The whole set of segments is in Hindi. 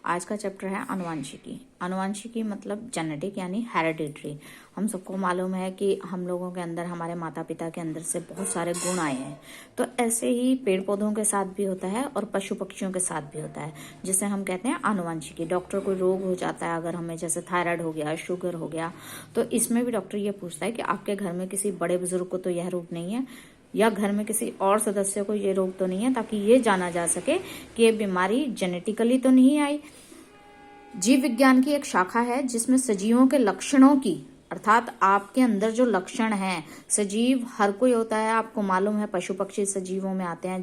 आज का चैप्टर है आनुवंशिकी। आनुवंशिकी मतलब जेनेटिक यानी हेरिडिटरी। हम सबको मालूम है कि हम लोगों के अंदर, हमारे माता पिता के अंदर से बहुत सारे गुण आए हैं। तो ऐसे ही पेड़ पौधों के साथ भी होता है और पशु पक्षियों के साथ भी होता है, जिसे हम कहते हैं आनुवंशिकी। डॉक्टर कोई रोग हो जाता है, अगर हमें जैसे थायराइड हो गया, शुगर हो गया, तो इसमें भी डॉक्टर ये पूछता है कि आपके घर में किसी बड़े बुजुर्ग को तो यह रोग नहीं है, या घर में किसी और सदस्य को ये रोग तो नहीं है, ताकि ये जाना जा सके कि ये बीमारी जेनेटिकली तो नहीं आई। जीव विज्ञान की एक शाखा है जिसमें सजीवों के लक्षणों की, अर्थात आपके अंदर जो लक्षण हैं, सजीव हर कोई होता है, आपको मालूम है, पशु पक्षी सजीवों में आते हैं,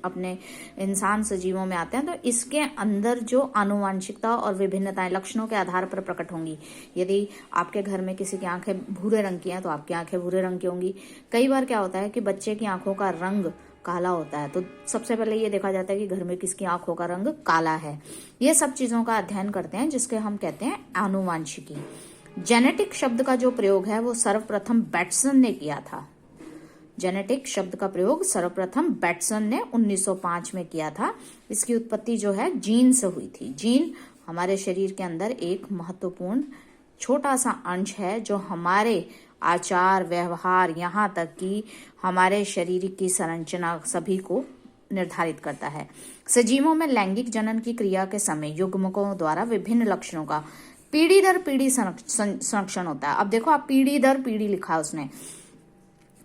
अपने इंसान सजीवों में आते हैं, तो इसके अंदर जो आनुवंशिकता और विभिन्नताएं लक्षणों के आधार पर प्रकट होंगी। यदि आपके घर में किसी की आंखें भूरे रंग की हैं तो आपकी आंखें भूरे रंग की होंगी। कई बार क्या होता है कि बच्चे की आंखों का रंग काला होता है, तो सबसे पहले ये देखा जाता है कि घर में किसकी आंखों का रंग काला है। ये सब चीजों का अध्ययन करते हैं, जिसके हम कहते हैं आनुवंशिकी। जेनेटिक शब्द का जो प्रयोग है वो सर्वप्रथम बैटसन ने किया था। जेनेटिक शब्द का प्रयोग सर्वप्रथम बैटसन ने 1905 में किया था। इसकी उत्पत्ति जो है जीन से हुई थी। जीन हमारे शरीर के अंदर एक महत्वपूर्ण छोटा सा अंश है, जो हमारे आचार व्यवहार, यहाँ तक कि हमारे शरीर की संरचना सभी को निर्धारित करता है। सजीवों में लैंगिक जनन की क्रिया के समय युग्मकों द्वारा विभिन्न लक्षणों का पीढ़ी दर पीढ़ी संरक्षण होता है। अब देखो, आप पीढ़ी दर पीढ़ी लिखा है उसने,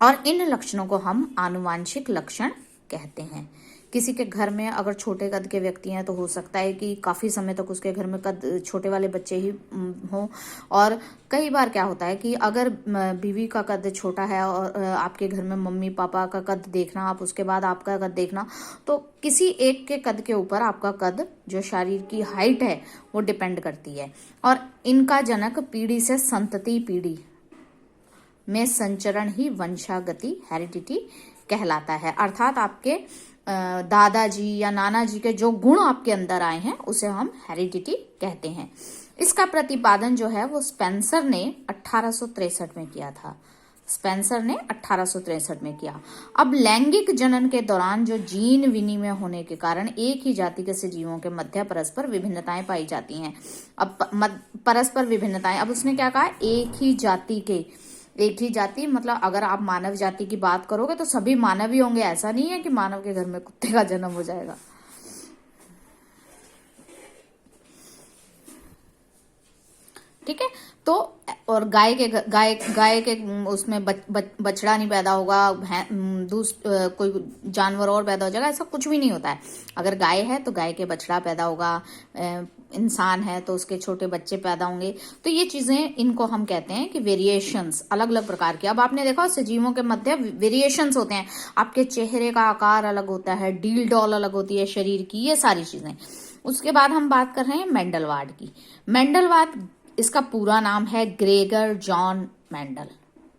और इन लक्षणों को हम आनुवंशिक लक्षण कहते हैं। किसी के घर में अगर छोटे कद के व्यक्ति हैं तो हो सकता है कि काफी समय तक उसके घर में कद छोटे वाले बच्चे ही हों। और कई बार क्या होता है कि अगर बीवी का कद छोटा है और आपके घर में मम्मी पापा का कद देखना, आप उसके बाद आपका कद देखना, तो किसी एक के कद के ऊपर आपका कद, जो शरीर की हाइट है, वो डिपेंड करती है। और इनका जनक पीढ़ी से संतति पीढ़ी में संचरण ही वंशागति हेरिडिटी कहलाता है। अर्थात आपके दादाजी या नाना जी के जो गुण आपके अंदर आए हैं उसे हम हेरिडिटी कहते हैं। इसका प्रतिपादन जो है वो स्पेंसर ने 1863 में किया था। स्पेंसर ने 1863 में किया। अब लैंगिक जनन के दौरान जो जीन विनिमय होने के कारण एक ही जाति के सजीवों के मध्य परस्पर विभिन्नताएं पाई जाती हैं। अब परस्पर विभिन्नताएं, अब उसने क्या कहा, एक ही जाति मतलब अगर आप मानव जाति की बात करोगे तो सभी मानव ही होंगे। ऐसा नहीं है कि मानव के घर में कुत्ते का जन्म हो जाएगा। ठीक है, तो और गाय के उसमें बछड़ा नहीं पैदा होगा, कोई जानवर और पैदा हो जाएगा, ऐसा कुछ भी नहीं होता है। अगर गाय है तो गाय के बछड़ा पैदा होगा, इंसान है तो उसके छोटे बच्चे पैदा होंगे। तो ये चीजें, इनको हम कहते हैं कि वेरिएशंस, अलग अलग प्रकार के। अब आपने देखा सजीवों के मध्य वेरिएशंस होते हैं। आपके चेहरे का आकार अलग होता है, डील डॉल अलग होती है शरीर की, ये सारी चीजें। उसके बाद हम बात कर रहे हैं मेंडलवाद की। मेंडलवाद, इसका पूरा नाम है ग्रेगर जॉन मेंडल।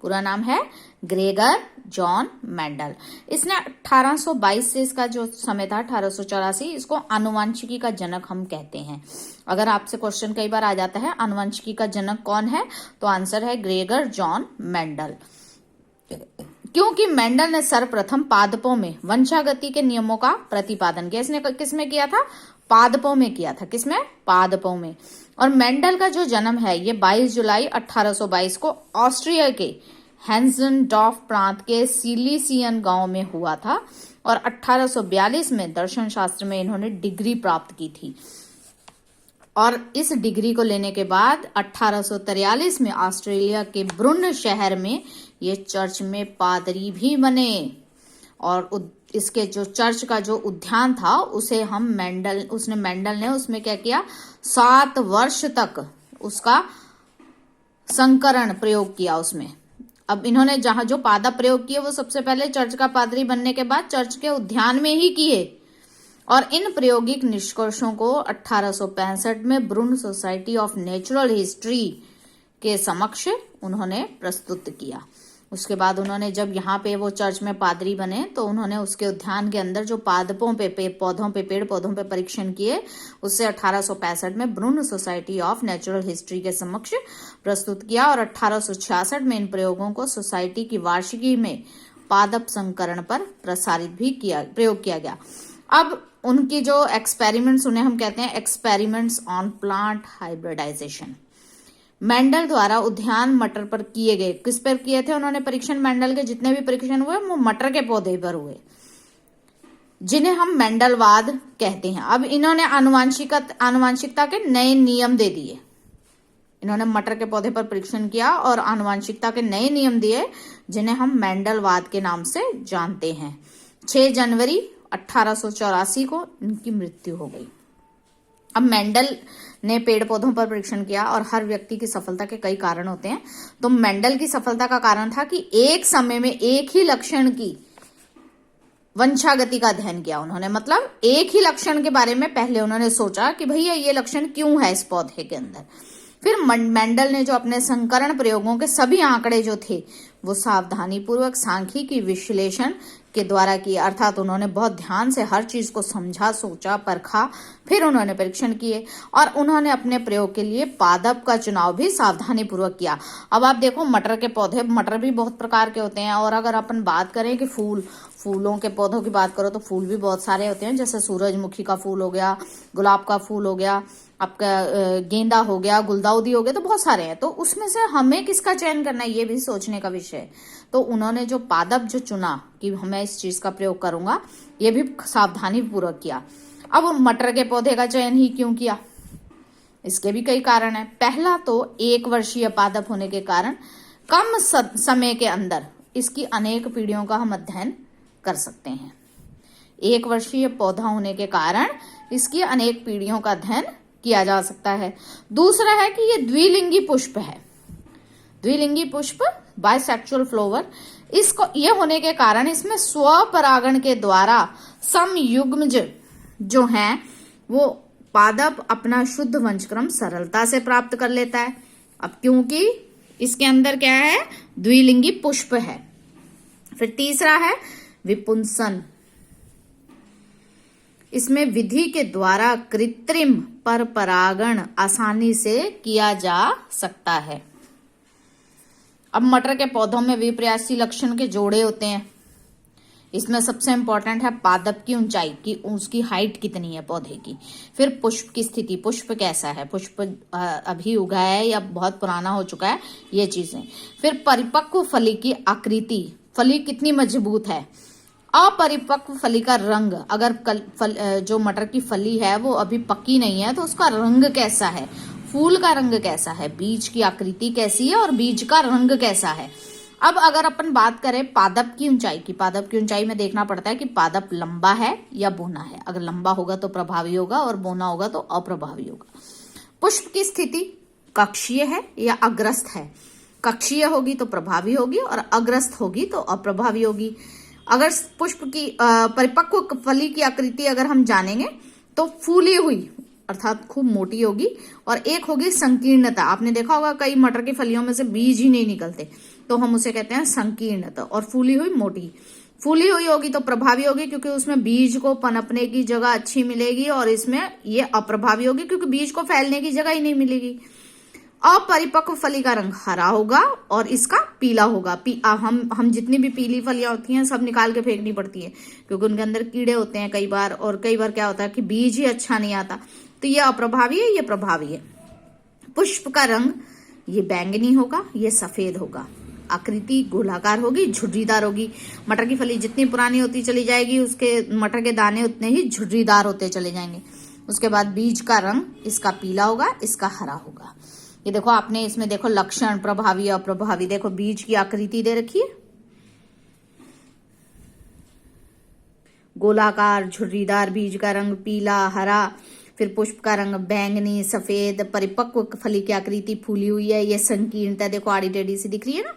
पूरा नाम है ग्रेगर जॉन मेंडल। इसने 1822 से, इसका जो समय था 1884, इसको आनुवंशिकी का जनक हम कहते हैं। अगर आपसे क्वेश्चन कई बार आ जाता है आनुवंशिकी का जनक कौन है, तो आंसर है ग्रेगर जॉन मेंडल। क्योंकि मेंडल ने सर्वप्रथम पादपों में वंशागति के नियमों का प्रतिपादन किया। इसने किसमें किया था? पादपों में किया था। किसमें? पादपों में। और मेंडल का जो जन्म है ये 22 जुलाई 1822 को ऑस्ट्रिया के हेंजेनडॉर्फ प्रांत के सिलिसियन गांव में हुआ था। और 1842 में दर्शन शास्त्र में इन्होंने डिग्री प्राप्त की थी। और इस डिग्री को लेने के बाद 1843 में ऑस्ट्रेलिया के ब्रुन शहर में ये चर्च में पादरी भी बने। और इसके जो चर्च का जो उद्यान था उसे हम मेंडल ने उसमें क्या किया, 7 वर्ष तक उसका संकरण प्रयोग किया उसमें। अब इन्होंने जहां जो पादप प्रयोग किए वो सबसे पहले चर्च का पादरी बनने के बाद चर्च के उद्यान में ही किए। और इन प्रायोगिक निष्कर्षों को 1865 में ब्रुन सोसाइटी ऑफ नेचुरल हिस्ट्री के समक्ष उन्होंने प्रस्तुत किया। उसके बाद उन्होंने, जब यहाँ पे वो चर्च में पादरी बने, तो उन्होंने उसके उद्यान के अंदर जो पादपों पे पेड़ पौधों पे परीक्षण किए, उससे 1865 में ब्रुन सोसाइटी ऑफ नेचुरल हिस्ट्री के समक्ष प्रस्तुत किया। और 1866 में इन प्रयोगों को सोसाइटी की वार्षिकी में पादप संकरण पर प्रयोग किया गया। अब उनकी जो एक्सपेरिमेंट्स, उन्हें हम कहते हैं experiments on plant hybridisation. Mendel द्वारा उद्यान मटर पर किए गए, किस पर किए थे उन्होंने परीक्षण? मेंडल के जितने भी परीक्षण हुए वो मटर के पौधे पर हुए, जिन्हें हम मेंडलवाद कहते हैं। अब इन्होंने आनुवांशिकता के नए नियम दे दिए। इन्होंने मटर के पौधे पर परीक्षण किया और आनुवांशिकता के नए नियम दिए, जिन्हें हम मेंडलवाद के नाम से जानते हैं। 6 जनवरी 1884 को इनकी मृत्यु हो गई। अब मेंडल ने पेड़ पौधों पर परीक्षण किया और हर व्यक्ति की सफलता के कई कारण होते हैं। तो मेंडल की सफलता का कारण था कि एक समय में एक ही लक्षण की वंशागति का अध्ययन किया उन्होंने। मतलब एक ही लक्षण के बारे में पहले उन्होंने सोचा कि भैया ये लक्षण क्यों है इस पौधे के अंदर। फिर मेंडल ने जो अपने संकरण प्रयोगों के सभी आंकड़े जो थे वो सावधानी पूर्वक सांख्यिकी विश्लेषण के द्वारा किए, अर्थात उन्होंने बहुत ध्यान से हर चीज को समझा, सोचा, परखा, फिर उन्होंने परीक्षण किए और उन्होंने अपने प्रयोग के लिए पादप का चुनाव भी सावधानी पूर्वक किया। अब आप देखो मटर के पौधे, मटर भी बहुत प्रकार के होते हैं और अगर अपन बात करें कि फूलों के पौधों की बात करो तो फूल भी बहुत सारे होते हैं, जैसे सूरजमुखी का फूल हो गया, गुलाब का फूल हो गया, आपका गेंदा हो गया, गुलदाउदी हो गया, तो बहुत सारे हैं। तो उसमें से हमें किसका चयन करना है ये भी सोचने का विषय है। तो उन्होंने जो पादप जो चुना कि मैं इस चीज का प्रयोग करूंगा, ये भी सावधानी पूर्वक किया। अब मटर के पौधे का चयन ही क्यों किया? इसके भी कई कारण हैं। पहला तो 1 वर्षीय पादप होने के कारण कम समय के अंदर इसकी अनेक पीढ़ियों का हम अध्ययन कर सकते हैं। 1 वर्षीय पौधा होने के कारण इसकी अनेक पीढ़ियों का अध्ययन किया जा सकता है। दूसरा है कि ये द्विलिंगी पुष्प है। द्विलिंगी पुष्प, बाइसेक्सुअल फ्लावर, इसको ये होने के कारण इसमें स्वपरागण के द्वारा समयुग्मज जो हैं वो पादप अपना शुद्ध वंशक्रम सरलता से प्राप्त कर लेता है। अब क्योंकि इसके अंदर क्या है? द्विलिंगी पुष्प है। फिर तीसरा है विपुंसन। इसमें विधि के द्वारा कृत्रिम पर परागण आसानी से किया जा सकता है। अब मटर के पौधों में विपर्यासी लक्षण के जोड़े होते हैं। इसमें सबसे इंपॉर्टेंट है पादप की ऊंचाई की, उसकी हाइट कितनी है पौधे की। फिर पुष्प की स्थिति, पुष्प कैसा है, पुष्प अभी उगा है या बहुत पुराना हो चुका है, ये चीजें। फिर परिपक्व फली की आकृति, फली कितनी मजबूत है। अपरिपक्व फली का रंग, अगर जो मटर की फली है वो अभी पकी नहीं है तो उसका रंग कैसा है, फूल का रंग कैसा है, बीज की आकृति कैसी है और बीज का रंग कैसा है। अब अगर अपन बात करें पादप की ऊंचाई की, पादप की ऊंचाई में देखना पड़ता है कि पादप लंबा है या बोना है। अगर लंबा होगा तो प्रभावी होगा और बोना होगा तो अप्रभावी होगा। पुष्प की स्थिति कक्षीय है या अग्रस्त है। कक्षीय होगी तो प्रभावी होगी और अग्रस्त होगी तो अप्रभावी होगी। अगर पुष्प की परिपक्व फली की आकृति अगर हम जानेंगे तो फूली हुई अर्थात खूब मोटी होगी, और एक होगी संकीर्णता। आपने देखा होगा कई मटर की फलियों में से बीज ही नहीं निकलते, तो हम उसे कहते हैं संकीर्णता। और फूली हुई मोटी, फूली हुई होगी तो प्रभावी होगी क्योंकि उसमें बीज को पनपने की जगह अच्छी मिलेगी, और इसमें ये अप्रभावी होगी क्योंकि बीज को फैलने की जगह ही नहीं मिलेगी। अपरिपक्व फली का रंग हरा होगा और इसका पीला होगा। हम जितनी भी पीली फलियां होती हैं सब निकाल के फेंकनी पड़ती है क्योंकि उनके अंदर कीड़े होते हैं कई बार, और कई बार क्या होता है कि बीज ही अच्छा नहीं आता, तो ये अप्रभावी है, ये प्रभावी है। पुष्प का रंग ये बैंगनी होगा, ये सफेद होगा। आकृति गोलाकार होगी, झुर्रीदार होगी। मटर की फली जितनी पुरानी होती चली जाएगी उसके मटर के दाने उतने ही झुर्रीदार होते चले जाएंगे। उसके बाद बीज का रंग इसका पीला होगा, इसका हरा होगा। ये देखो आपने इसमें देखो लक्षण प्रभावी अप्रभावी, देखो बीज की आकृति दे रखी है, गोलाकार झुर्रीदार, बीज का रंग पीला हरा, फिर पुष्प का रंग बैंगनी सफेद, परिपक्व फली की आकृति फूली हुई है, ये संकीर्णता देखो आड़ी टेढ़ी सी दिख रही है ना।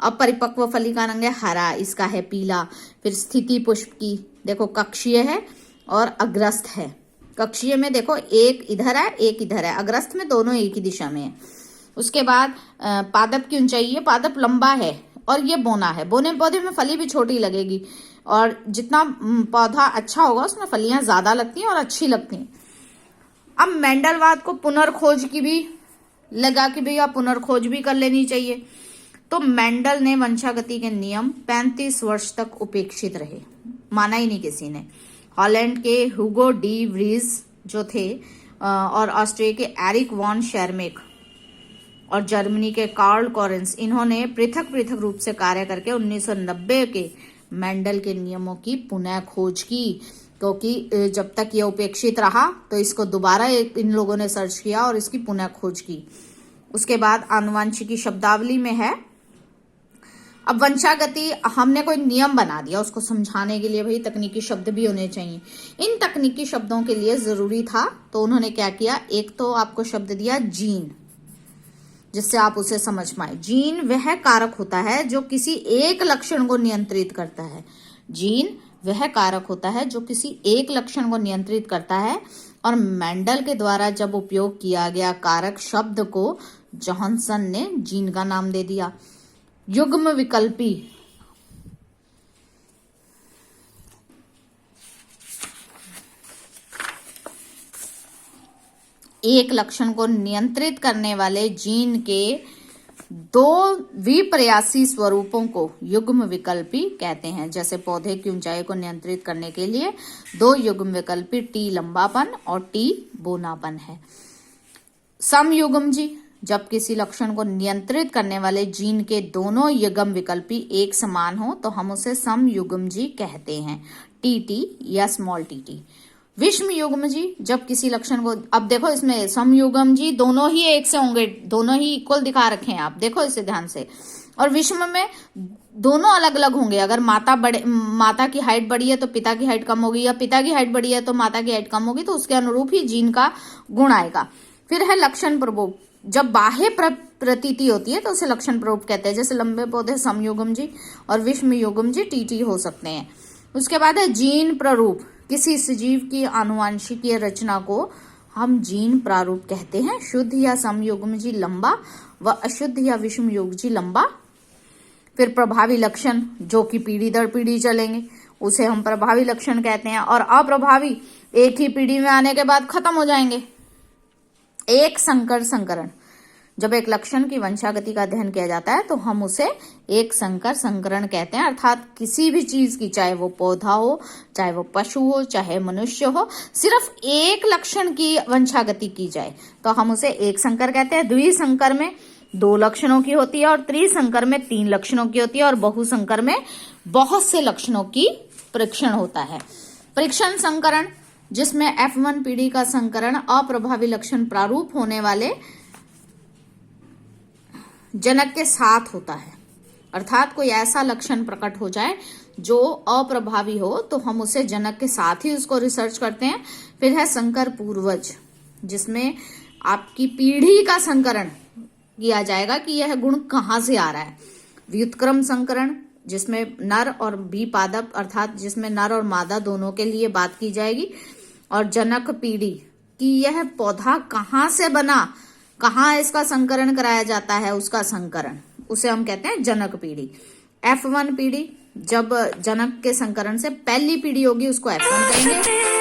अब परिपक्व फली का रंग है हरा, इसका है पीला। फिर स्थिति पुष्प की देखो कक्षीय है और अग्रस्त है। कक्षीय में देखो एक इधर है एक इधर है, अग्रस्त में दोनों एक ही दिशा में है। उसके बाद पादप की ऊंचाई, ये पादप लंबा है और ये बोना है। बोने पौधे में फली भी छोटी लगेगी, और जितना पौधा अच्छा होगा उसमें फलियां ज्यादा लगती हैं और अच्छी लगती हैं। अब मेंडलवाद को पुनर्खोज की भी लगा कि भैया पुनर्खोज भी कर लेनी चाहिए, तो मेंडल ने वंशागति के नियम 35 वर्ष तक उपेक्षित रहे, माना ही नहीं किसी ने। हॉलैंड के हुगो डी व्रीज जो थे और ऑस्ट्रिया के एरिक वॉन शेरमेक और जर्मनी के कार्ल कॉरेंस, इन्होंने पृथक पृथक रूप से कार्य करके 1990 के मेंडल के नियमों की पुनः खोज की, क्योंकि जब तक ये उपेक्षित रहा तो इसको दोबारा इन लोगों ने सर्च किया और इसकी पुनः खोज की। उसके बाद आनुवंशिकी शब्दावली में है, अब वंशागति हमने कोई नियम बना दिया उसको समझाने के लिए, भाई तकनीकी शब्द भी होने चाहिए। इन तकनीकी शब्दों के लिए जरूरी था तो उन्होंने क्या किया, एक तो आपको शब्द दिया जीन, जिससे आप उसे समझ पाए। जीन वह कारक होता है जो किसी एक लक्षण को नियंत्रित करता है। जीन वह कारक होता है जो किसी एक लक्षण को नियंत्रित करता है। और मेंडल के द्वारा जब उपयोग किया गया कारक शब्द को जॉनसन ने जीन का नाम दे दिया। युग्म विकल्पी, एक लक्षण को नियंत्रित करने वाले जीन के दो विप्रयासी स्वरूपों को युग्म विकल्पी कहते हैं। जैसे पौधे की ऊंचाई को नियंत्रित करने के लिए दो युग्म विकल्पी टी लंबापन और टी बोनापन है। समयुग्म जी, जब किसी लक्षण को नियंत्रित करने वाले जीन के दोनों युग्म विकल्पी एक समान हो तो हम उसे समयुग्म जी कहते हैं, टीटी या स्मॉल टीटी। विषम युग्म जी, जब किसी लक्षण को, अब देखो इसमें समयुग्म जी दोनों ही एक से होंगे, दोनों ही इक्वल दिखा रखे हैं आप, देखो इसे ध्यान से। और विषम में दोनों अलग अलग होंगे। अगर माता की हाइट बड़ी है तो पिता की हाइट कम होगी, या पिता की हाइट बड़ी है तो माता की हाइट कम होगी, तो उसके अनुरूप ही जीन का गुण आएगा। फिर है लक्षण प्ररूप, जब बाह्य प्रतीति होती है तो उसे लक्षण प्ररूप कहते हैं। जैसे लंबे पौधे समयुग्म जी और विषम युग्म जी टीटी हो सकते हैं। उसके बाद है जीन प्रारूप, किसी सजीव की आनुवंशिकीय रचना को हम जीन प्रारूप कहते हैं। शुद्ध या समयुग्म जी लंबा व अशुद्ध या विषम युग्म जी लंबा। फिर प्रभावी लक्षण, जो कि पीढ़ी दर पीढ़ी चलेंगे, उसे हम प्रभावी लक्षण कहते हैं। और अप्रभावी एक ही पीढ़ी में आने के बाद खत्म हो जाएंगे। एक संकर संकरण, जब एक लक्षण की वंशागति का अध्ययन किया जाता है तो हम उसे एक संकर संकरण कहते हैं। अर्थात किसी भी चीज की, चाहे वो पौधा हो, चाहे वो पशु हो, चाहे मनुष्य हो, सिर्फ एक लक्षण की वंशागति की जाए तो हम उसे एक संकर कहते हैं। द्विसंकर में 2 लक्षणों की होती है और त्रिसंकर में 3 लक्षणों की होती है और बहुसंकर में बहुत से लक्षणों की परीक्षण होता है। परीक्षण संकरण, जिसमें F1 पीढ़ी का संकरण अप्रभावी लक्षण प्रारूप होने वाले जनक के साथ होता है। अर्थात कोई ऐसा लक्षण प्रकट हो जाए जो अप्रभावी हो तो हम उसे जनक के साथ ही उसको रिसर्च करते हैं। फिर है संकर पूर्वज, जिसमें आपकी पीढ़ी का संकरण किया जाएगा कि यह गुण कहां से आ रहा है। व्युत्क्रम संकरण, जिसमें नर और बीपादप, अर्थात जिसमें नर और मादा दोनों के लिए बात की जाएगी। और जनक पीढ़ी कि यह पौधा कहां से बना, कहाँ इसका संकरण कराया जाता है, उसका संकरण, उसे हम कहते हैं जनक पीढ़ी। F1 पीढ़ी, जब जनक के संकरण से पहली पीढ़ी होगी उसको F1 कहेंगे।